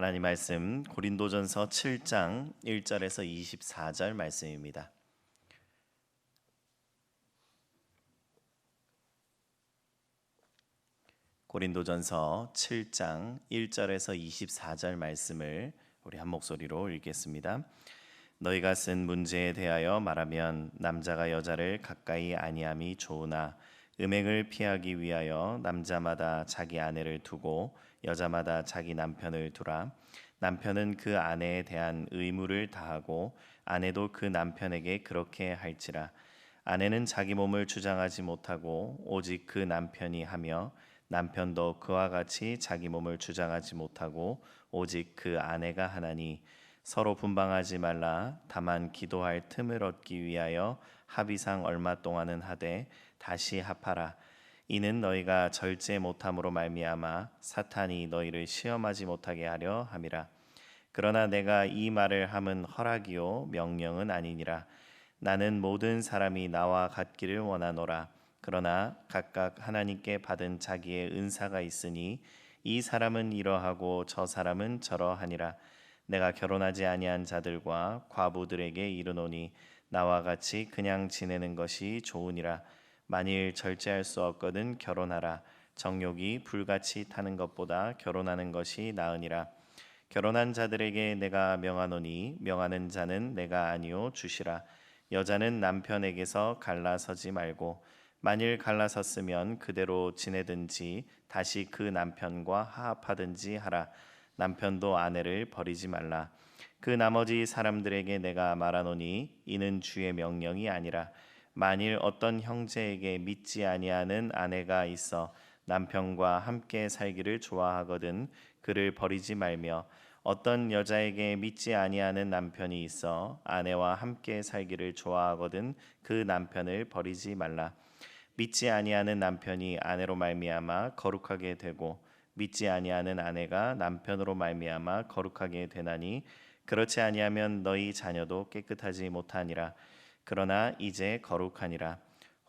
하나님 말씀 고린도전서 7장 1절에서 24절 말씀입니다. 고린도전서 7장 1절에서 24절 말씀을 우리 한 목소리로 읽겠습니다. 너희가 쓴 문제에 대하여 말하면 남자가 여자를 가까이 아니함이 좋으나 음행을 피하기 위하여 남자마다 자기 아내를 두고 여자마다 자기 남편을 두라. 남편은 그 아내에 대한 의무를 다하고 아내도 그 남편에게 그렇게 할지라. 아내는 자기 몸을 주장하지 못하고 오직 그 남편이 하며 남편도 그와 같이 자기 몸을 주장하지 못하고 오직 그 아내가 하나니 서로 분방하지 말라. 다만 기도할 틈을 얻기 위하여 합의상 얼마 동안은 하되 다시 합하라. 이는 너희가 절제 못함으로 말미암아 사탄이 너희를 시험하지 못하게 하려 함이라. 그러나 내가 이 말을 함은 허락이요 명령은 아니니라. 나는 모든 사람이 나와 같기를 원하노라. 그러나 각각 하나님께 받은 자기의 은사가 있으니 이 사람은 이러하고 저 사람은 저러하니라. 내가 결혼하지 아니한 자들과 과부들에게 이르노니 나와 같이 그냥 지내는 것이 좋으니라. 만일 절제할 수 없거든 결혼하라. 정욕이 불같이 타는 것보다 결혼하는 것이 나으니라. 결혼한 자들에게 내가 명하노니 명하는 자는 내가 아니요 주시라. 여자는 남편에게서 갈라서지 말고 만일 갈라섰으면 그대로 지내든지 다시 그 남편과 화합하든지 하라. 남편도 아내를 버리지 말라. 그 나머지 사람들에게 내가 말하노니 이는 주의 명령이 아니라 만일 어떤 형제에게 믿지 아니하는 아내가 있어 남편과 함께 살기를 좋아하거든 그를 버리지 말며 어떤 여자에게 믿지 아니하는 남편이 있어 아내와 함께 살기를 좋아하거든 그 남편을 버리지 말라. 믿지 아니하는 남편이 아내로 말미암아 거룩하게 되고 믿지 아니하는 아내가 남편으로 말미암아 거룩하게 되나니 그렇지 아니하면 너희 자녀도 깨끗하지 못하니라. 그러나 이제 거룩하니라.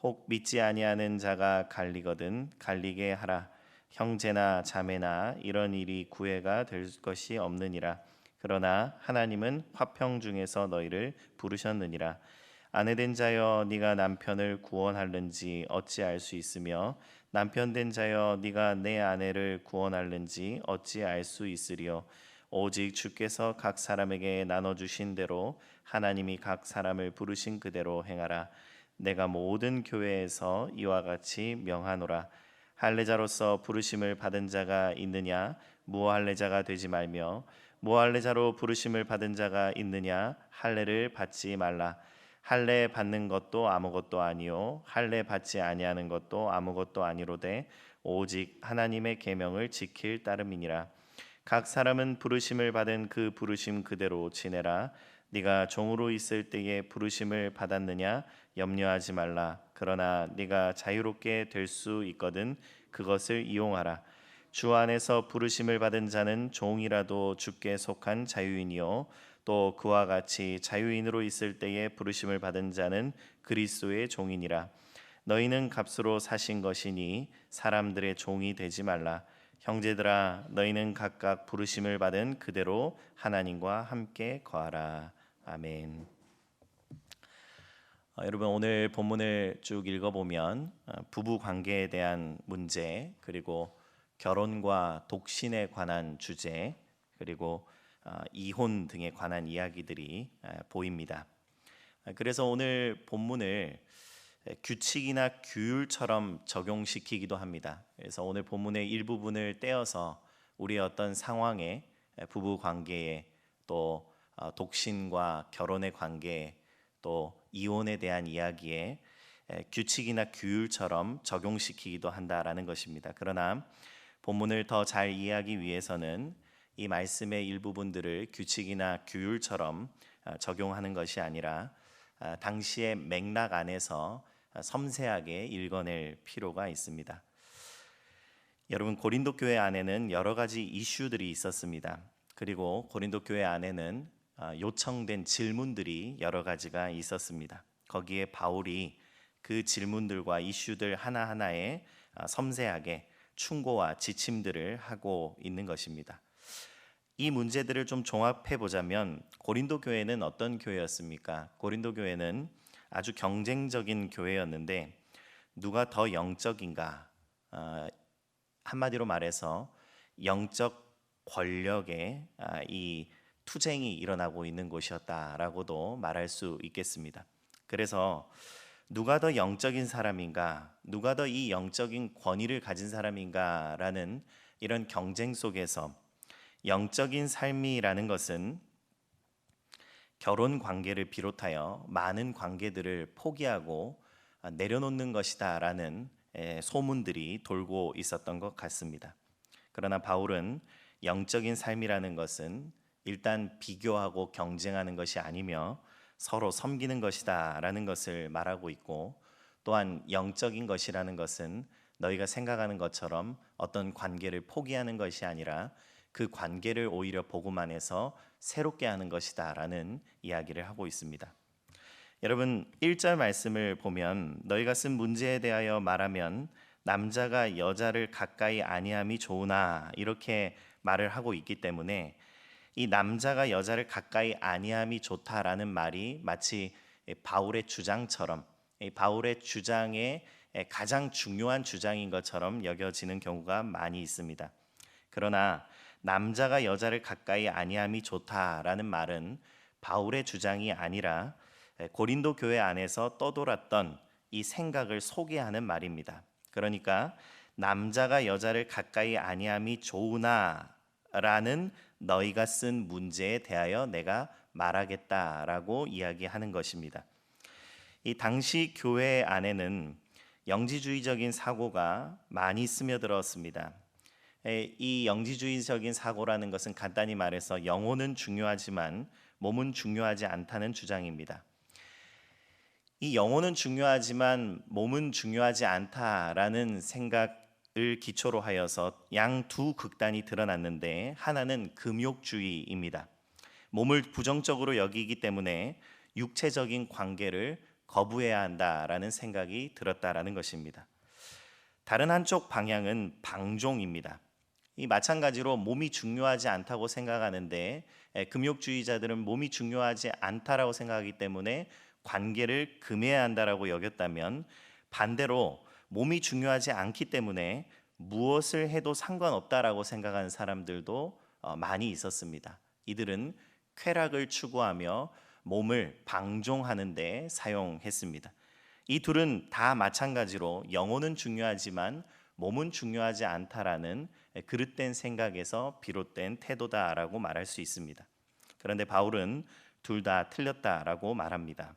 혹 믿지 아니하는 자가 갈리거든 갈리게 하라. 형제나 자매나 이런 일이 구애가 될 것이 없느니라. 그러나 하나님은 화평 중에서 너희를 부르셨느니라. 아내된 자여 네가 남편을 구원할는지 어찌 알 수 있으며 남편 된 자여 네가 내 아내를 구원할는지 어찌 알 수 있으리요. 오직 주께서 각 사람에게 나눠 주신 대로 하나님이 각 사람을 부르신 그대로 행하라. 내가 모든 교회에서 이와 같이 명하노라. 할례자로서 부르심을 받은 자가 있느냐 무할례자가 되지 말며 무할례자로 부르심을 받은 자가 있느냐 할례를 받지 말라. 할례 받는 것도 아무것도 아니요 할례 받지 아니하는 것도 아무것도 아니로되 오직 하나님의 계명을 지킬 따름이니라. 각 사람은 부르심을 받은 그 부르심 그대로 지내라. 네가 종으로 있을 때에 부르심을 받았느냐 염려하지 말라. 그러나 네가 자유롭게 될 수 있거든 그것을 이용하라. 주 안에서 부르심을 받은 자는 종이라도 주께 속한 자유인이요 또 그와 같이 자유인으로 있을 때에 부르심을 받은 자는 그리스도의 종이니라. 너희는 값으로 사신 것이니 사람들의 종이 되지 말라. 형제들아 너희는 각각 부르심을 받은 그대로 하나님과 함께 거하라. 아멘. 여러분 오늘 본문을 쭉 읽어보면 부부 관계에 대한 문제 그리고 결혼과 독신에 관한 주제 그리고 이혼 등에 관한 이야기들이 보입니다. 그래서 오늘 본문을 규칙이나 규율처럼 적용시키기도 합니다. 그래서 오늘 본문의 일부분을 떼어서 우리의 어떤 상황에 부부 관계에 또 독신과 결혼의 관계에 또 이혼에 대한 이야기에 규칙이나 규율처럼 적용시키기도 한다라는 것입니다. 그러나 본문을 더 잘 이해하기 위해서는 이 말씀의 일부분들을 규칙이나 규율처럼 적용하는 것이 아니라 당시의 맥락 안에서 섬세하게 읽어낼 필요가 있습니다. 여러분 고린도 교회 안에는 여러 가지 이슈들이 있었습니다. 그리고 고린도 교회 안에는 요청된 질문들이 여러 가지가 있었습니다. 거기에 바울이 그 질문들과 이슈들 하나하나에 섬세하게 충고와 지침들을 하고 있는 것입니다. 이 문제들을 좀 종합해 보자면 고린도 교회는 어떤 교회였습니까? 고린도 교회는 아주 경쟁적인 교회였는데 누가 더 영적인가? 한마디로 말해서 영적 권력의 이 투쟁이 일어나고 있는 곳이었다라고도 말할 수 있겠습니다. 그래서 누가 더 영적인 사람인가, 누가 더 이 영적인 권위를 가진 사람인가라는 이런 경쟁 속에서 영적인 삶이라는 것은 결혼 관계를 비롯하여 많은 관계들을 포기하고 내려놓는 것이다라는 소문들이 돌고 있었던 것 같습니다. 그러나 바울은 영적인 삶이라는 것은 일단 비교하고 경쟁하는 것이 아니며 서로 섬기는 것이다라는 것을 말하고 있고, 또한 영적인 것이라는 것은 너희가 생각하는 것처럼 어떤 관계를 포기하는 것이 아니라 그 관계를 오히려 복음 안에서 새롭게 하는 것이다라는 이야기를 하고 있습니다. 여러분 1절 말씀을 보면 너희가 쓴 문제에 대하여 말하면 남자가 여자를 가까이 아니함이 좋으나 이렇게 말을 하고 있기 때문에 이 남자가 여자를 가까이 아니함이 좋다라는 말이 마치 바울의 주장처럼 바울의 주장의 가장 중요한 주장인 것처럼 여겨지는 경우가 많이 있습니다. 그러나 남자가 여자를 가까이 아니함이 좋다라는 말은 바울의 주장이 아니라 고린도 교회 안에서 떠돌았던 이 생각을 소개하는 말입니다. 그러니까 남자가 여자를 가까이 아니함이 좋으나 라는 너희가 쓴 문제에 대하여 내가 말하겠다라고 이야기하는 것입니다. 이 당시 교회 안에는 영지주의적인 사고가 많이 스며들었습니다. 이 영지주의적인 사고라는 것은 간단히 말해서 영혼은 중요하지만 몸은 중요하지 않다는 주장입니다. 이 영혼은 중요하지만 몸은 중요하지 않다라는 생각을 기초로 하여서 양 두 극단이 드러났는데, 하나는 금욕주의입니다. 몸을 부정적으로 여기기 때문에 육체적인 관계를 거부해야 한다라는 생각이 들었다라는 것입니다. 다른 한쪽 방향은 방종입니다. 이 마찬가지로 몸이 중요하지 않다고 생각하는데 금욕주의자들은 몸이 중요하지 않다라고 생각하기 때문에 관계를 금해야 한다라고 여겼다면, 반대로 몸이 중요하지 않기 때문에 무엇을 해도 상관없다라고 생각하는 사람들도 많이 있었습니다. 이들은 쾌락을 추구하며 몸을 방종하는 데 사용했습니다. 이 둘은 다 마찬가지로 영혼은 중요하지만 몸은 중요하지 않다라는 그릇된 생각에서 비롯된 태도다라고 말할 수 있습니다. 그런데 바울은 둘 다 틀렸다라고 말합니다.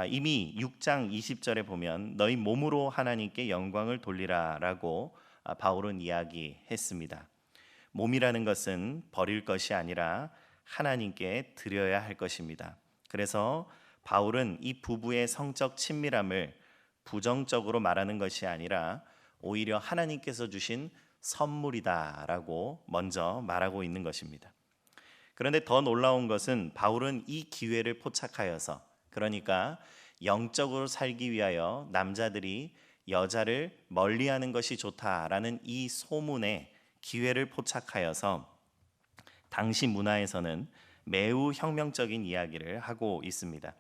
이미 6장 20절에 보면 너희 몸으로 하나님께 영광을 돌리라라고 바울은 이야기했습니다. 몸이라는 것은 버릴 것이 아니라 하나님께 드려야 할 것입니다. 그래서 바울은 이 부부의 성적 친밀함을 부정적으로 말하는 것이 아니라 오히려 하나님께서 주신 선물이다라고 먼저 말하고 있는 것입니다. 그런데 더 놀라운 것은 바울은 이 기회를 포착하여서, 그러니까 영적으로 살기 위하여 남자들이 여자를 멀리하는 것이 좋다라는 이 소문에 기회를 포착하여서 당시 문화에서는 매우 혁명적인 이야기를 하고 있습니다.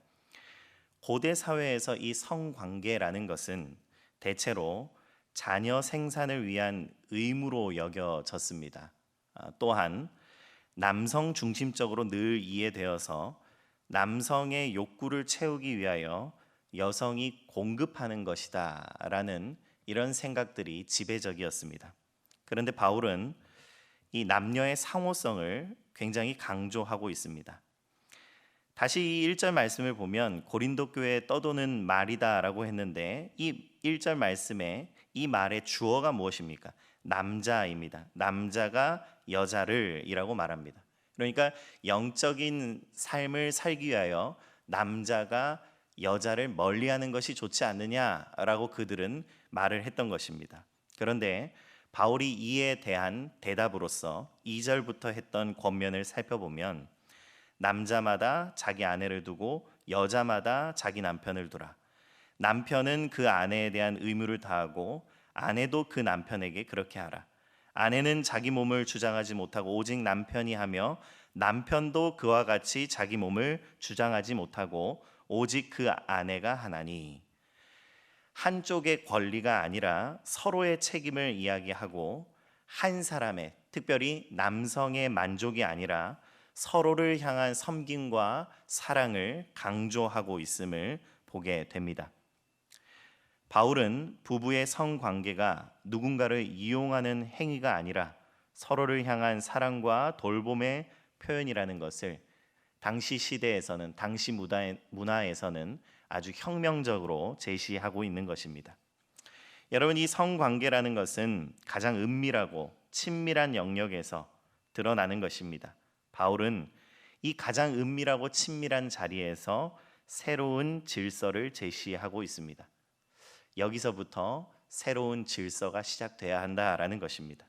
고대 사회에서 이 성관계라는 것은 대체로 자녀 생산을 위한 의무로 여겨졌습니다. 또한 남성 중심적으로 늘 이해되어서 남성의 욕구를 채우기 위하여 여성이 공급하는 것이다 라는 이런 생각들이 지배적이었습니다. 그런데 바울은 이 남녀의 상호성을 굉장히 강조하고 있습니다. 다시 이 1절 말씀을 보면 고린도 교회에 떠도는 말이다라고 했는데, 이 1절 말씀에 이 말의 주어가 무엇입니까? 남자입니다. 남자가 여자를 이라고 말합니다. 그러니까 영적인 삶을 살기 위하여 남자가 여자를 멀리하는 것이 좋지 않느냐라고 그들은 말을 했던 것입니다. 그런데 바울이 이에 대한 대답으로서 2절부터 했던 권면을 살펴보면 남자마다 자기 아내를 두고 여자마다 자기 남편을 두라. 남편은 그 아내에 대한 의무를 다하고 아내도 그 남편에게 그렇게 하라. 아내는 자기 몸을 주장하지 못하고 오직 남편이 하며 남편도 그와 같이 자기 몸을 주장하지 못하고 오직 그 아내가 하나니. 한쪽의 권리가 아니라 서로의 책임을 이야기하고 한 사람의, 특별히 남성의 만족이 아니라 서로를 향한 섬김과 사랑을 강조하고 있음을 보게 됩니다. 바울은 부부의 성관계가 누군가를 이용하는 행위가 아니라 서로를 향한 사랑과 돌봄의 표현이라는 것을 당시 시대에서는, 당시 문화에서는 아주 혁명적으로 제시하고 있는 것입니다. 여러분, 이 성관계라는 것은 가장 은밀하고 친밀한 영역에서 드러나는 것입니다. 바울은 이 가장 은밀하고 친밀한 자리에서 새로운 질서를 제시하고 있습니다. 여기서부터 새로운 질서가 시작돼야 한다라는 것입니다.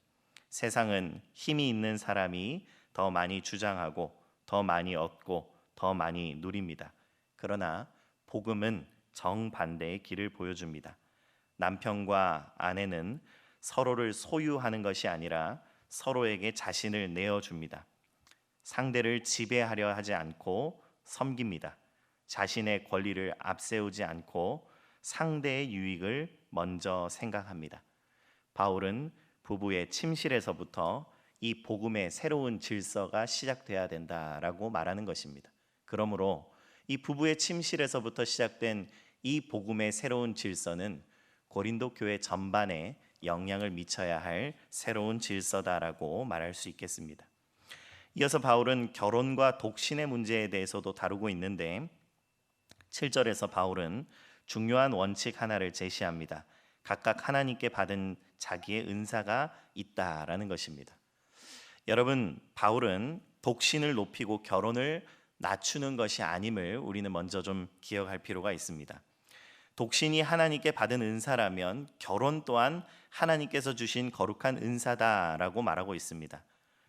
세상은 힘이 있는 사람이 더 많이 주장하고 더 많이 얻고 더 많이 누립니다. 그러나 복음은 정반대의 길을 보여줍니다. 남편과 아내는 서로를 소유하는 것이 아니라 서로에게 자신을 내어줍니다. 상대를 지배하려 하지 않고 섬깁니다. 자신의 권리를 앞세우지 않고 상대의 유익을 먼저 생각합니다. 바울은 부부의 침실에서부터 이 복음의 새로운 질서가 시작돼야 된다라고 말하는 것입니다. 그러므로 이 부부의 침실에서부터 시작된 이 복음의 새로운 질서는 고린도 교회 전반에 영향을 미쳐야 할 새로운 질서다라고 말할 수 있겠습니다. 이어서 바울은 결혼과 독신의 문제에 대해서도 다루고 있는데 7절에서 바울은 중요한 원칙 하나를 제시합니다. 각각 하나님께 받은 자기의 은사가 있다라는 것입니다. 여러분, 바울은 독신을 높이고 결혼을 낮추는 것이 아님을 우리는 먼저 좀 기억할 필요가 있습니다. 독신이 하나님께 받은 은사라면 결혼 또한 하나님께서 주신 거룩한 은사다라고 말하고 있습니다.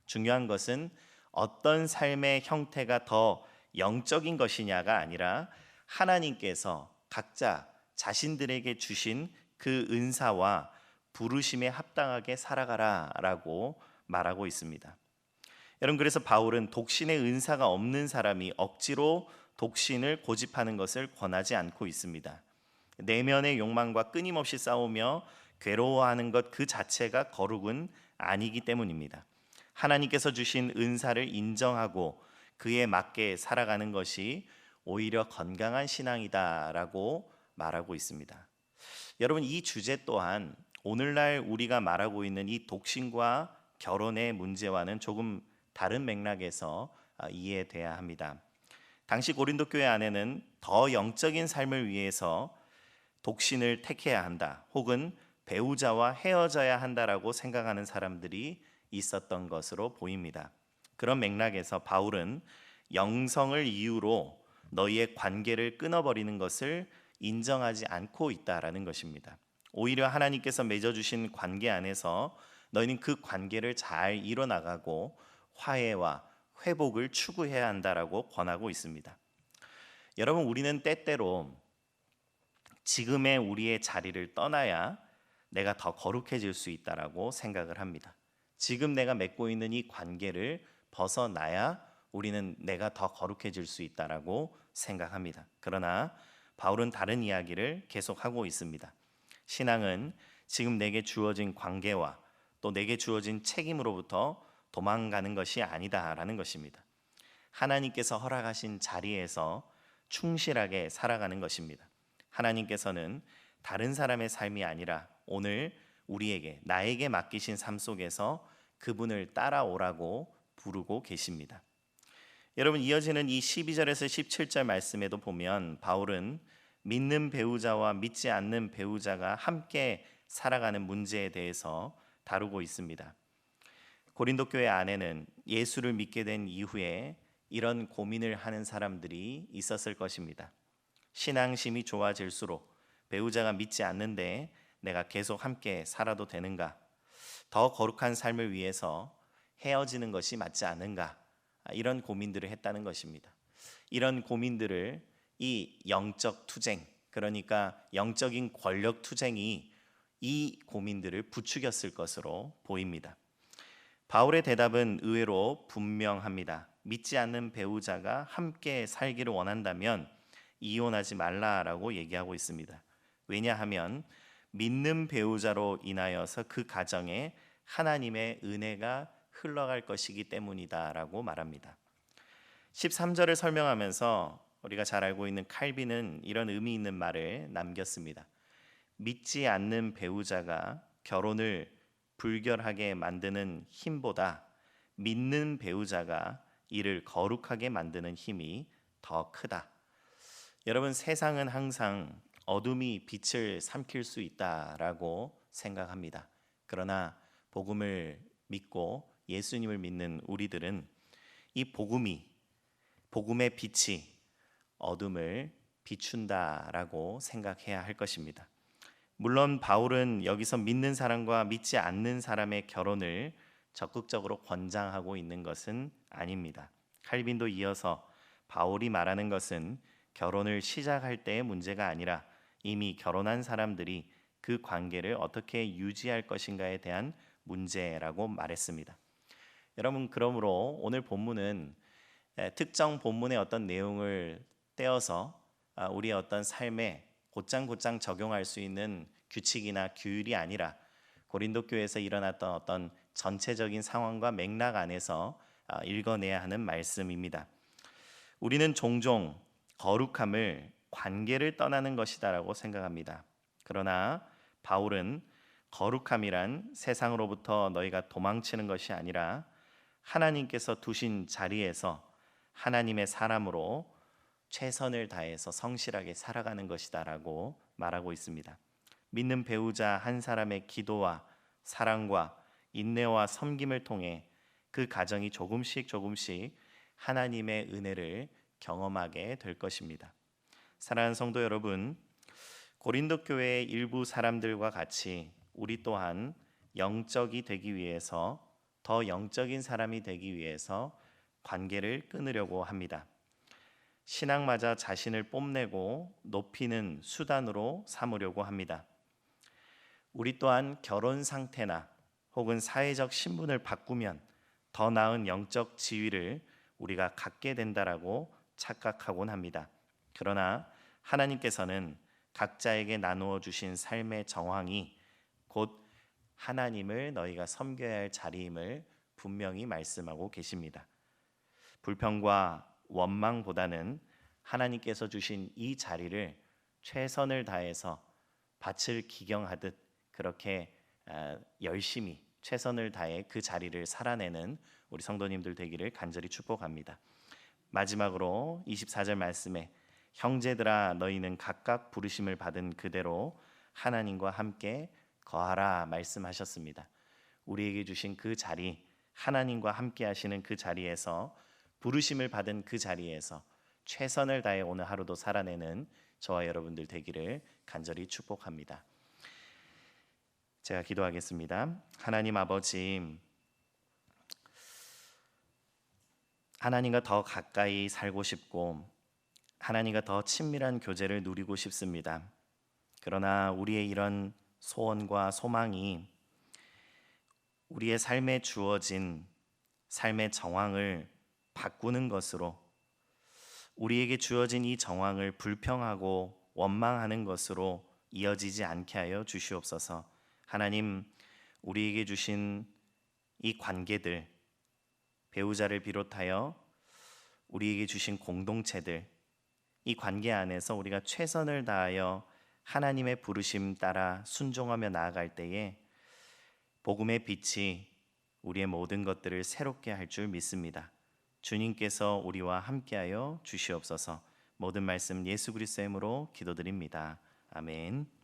중요한 것은 어떤 삶의 형태가 더 영적인 것이냐가 아니라 하나님께서 각자 자신들에게 주신 그 은사와 부르심에 합당하게 살아가라라고 말하고 있습니다. 여러분, 그래서 바울은 독신의 은사가 없는 사람이 억지로 독신을 고집하는 것을 권하지 않고 있습니다. 내면의 욕망과 끊임없이 싸우며 괴로워하는 것 그 자체가 거룩은 아니기 때문입니다. 하나님께서 주신 은사를 인정하고 그에 맞게 살아가는 것이 오히려 건강한 신앙이다라고 말하고 있습니다. 여러분, 이 주제 또한 오늘날 우리가 말하고 있는 이 독신과 결혼의 문제와는 조금 다른 맥락에서 이해돼야 합니다. 당시 고린도 교회 안에는 더 영적인 삶을 위해서 독신을 택해야 한다, 혹은 배우자와 헤어져야 한다라고 생각하는 사람들이 있었던 것으로 보입니다. 그런 맥락에서 바울은 영성을 이유로 너희의 관계를 끊어버리는 것을 인정하지 않고 있다라는 것입니다. 오히려 하나님께서 맺어주신 관계 안에서 너희는 그 관계를 잘 이뤄나가고 화해와 회복을 추구해야 한다라고 권하고 있습니다. 여러분, 우리는 때때로 지금의 우리의 자리를 떠나야 내가 더 거룩해질 수 있다라고 생각을 합니다. 지금 내가 맺고 있는 이 관계를 벗어나야 우리는 내가 더 거룩해질 수 있다라고 생각합니다. 그러나 바울은 다른 이야기를 계속하고 있습니다. 신앙은 지금 내게 주어진 관계와 또 내게 주어진 책임으로부터 도망가는 것이 아니다라는 것입니다. 하나님께서 허락하신 자리에서 충실하게 살아가는 것입니다. 하나님께서는 다른 사람의 삶이 아니라 오늘 우리에게, 나에게 맡기신 삶 속에서 그분을 따라오라고 부르고 계십니다. 여러분, 이어지는 이 12절에서 17절 말씀에도 보면 바울은 믿는 배우자와 믿지 않는 배우자가 함께 살아가는 문제에 대해서 다루고 있습니다. 고린도 교회 안에는 예수를 믿게 된 이후에 이런 고민을 하는 사람들이 있었을 것입니다. 신앙심이 좋아질수록 배우자가 믿지 않는데 내가 계속 함께 살아도 되는가? 더 거룩한 삶을 위해서 헤어지는 것이 맞지 않은가? 이런 고민들을 했다는 것입니다. 이런 고민들을 이 영적 투쟁, 그러니까 영적인 권력 투쟁이 이 고민들을 부추겼을 것으로 보입니다. 바울의 대답은 의외로 분명합니다. 믿지 않는 배우자가 함께 살기를 원한다면 이혼하지 말라라고 얘기하고 있습니다. 왜냐하면 믿는 배우자로 인하여서 그 가정에 하나님의 은혜가 흘러갈 것이기 때문이다라고 말합니다. 13절을 설명하면서 우리가 잘 알고 있는 칼빈은 이런 의미 있는 말을 남겼습니다. 믿지 않는 배우자가 결혼을 불결하게 만드는 힘보다 믿는 배우자가 이를 거룩하게 만드는 힘이 더 크다. 여러분, 세상은 항상 어둠이 빛을 삼킬 수 있다라고 생각합니다. 그러나 복음을 믿고 예수님을 믿는 우리들은 이 복음의 빛이 어둠을 비춘다라고 생각해야 할 것입니다. 물론 바울은 여기서 믿는 사람과 믿지 않는 사람의 결혼을 적극적으로 권장하고 있는 것은 아닙니다. 칼빈도 이어서 바울이 말하는 것은 결혼을 시작할 때의 문제가 아니라 이미 결혼한 사람들이 그 관계를 어떻게 유지할 것인가에 대한 문제라고 말했습니다. 여러분, 그러므로 오늘 본문은 특정 본문의 어떤 내용을 떼어서 우리의 어떤 삶에 곧장 적용할 수 있는 규칙이나 규율이 아니라 고린도 교회에서 일어났던 어떤 전체적인 상황과 맥락 안에서 읽어내야 하는 말씀입니다. 우리는 종종 거룩함을 관계를 떠나는 것이다라고 생각합니다. 그러나 바울은 거룩함이란 세상으로부터 너희가 도망치는 것이 아니라 하나님께서 두신 자리에서 하나님의 사람으로 최선을 다해서 성실하게 살아가는 것이다라고 말하고 있습니다. 믿는 배우자 한 사람의 기도와 사랑과 인내와 섬김을 통해 그 가정이 조금씩 하나님의 은혜를 경험하게 될 것입니다. 사랑하는 성도 여러분, 고린도 교회의 일부 사람들과 같이 우리 또한 영적이 되기 위해서, 더 영적인 사람이 되기 위해서 관계를 끊으려고 합니다. 신앙마저 자신을 뽐내고 높이는 수단으로 삼으려고 합니다. 우리 또한 결혼 상태나 혹은 사회적 신분을 바꾸면 더 나은 영적 지위를 우리가 갖게 된다라고 착각하곤 합니다. 그러나 하나님께서는 각자에게 나누어 주신 삶의 정황이 곧 하나님을 너희가 섬겨야 할 자리임을 분명히 말씀하고 계십니다. 불평과 원망보다는 하나님께서 주신 이 자리를 최선을 다해서 밭을 기경하듯 그렇게 열심히 최선을 다해 그 자리를 살아내는 우리 성도님들 되기를 간절히 축복합니다. 마지막으로 24절 말씀에 형제들아 너희는 각각 부르심을 받은 그대로 하나님과 함께 거하라 말씀하셨습니다. 우리에게 주신 그 자리, 하나님과 함께 하시는 그 자리에서, 부르심을 받은 그 자리에서 최선을 다해 오늘 하루도 살아내는 저와 여러분들 되기를 간절히 축복합니다. 제가 기도하겠습니다. 하나님 아버지, 하나님과 더 가까이 살고 싶고 하나님과 더 친밀한 교제를 누리고 싶습니다. 그러나 우리의 이런 소원과 소망이 우리의 삶에 주어진 삶의 정황을 바꾸는 것으로, 우리에게 주어진 이 정황을 불평하고 원망하는 것으로 이어지지 않게 하여 주시옵소서. 하나님, 우리에게 주신 이 관계들, 배우자를 비롯하여 우리에게 주신 공동체들, 이 관계 안에서 우리가 최선을 다하여 하나님의 부르심 따라 순종하며 나아갈 때에 복음의 빛이 우리의 모든 것들을 새롭게 할 줄 믿습니다. 주님께서 우리와 함께하여 주시옵소서. 모든 말씀 예수 그리스도의 이름으로 기도드립니다. 아멘.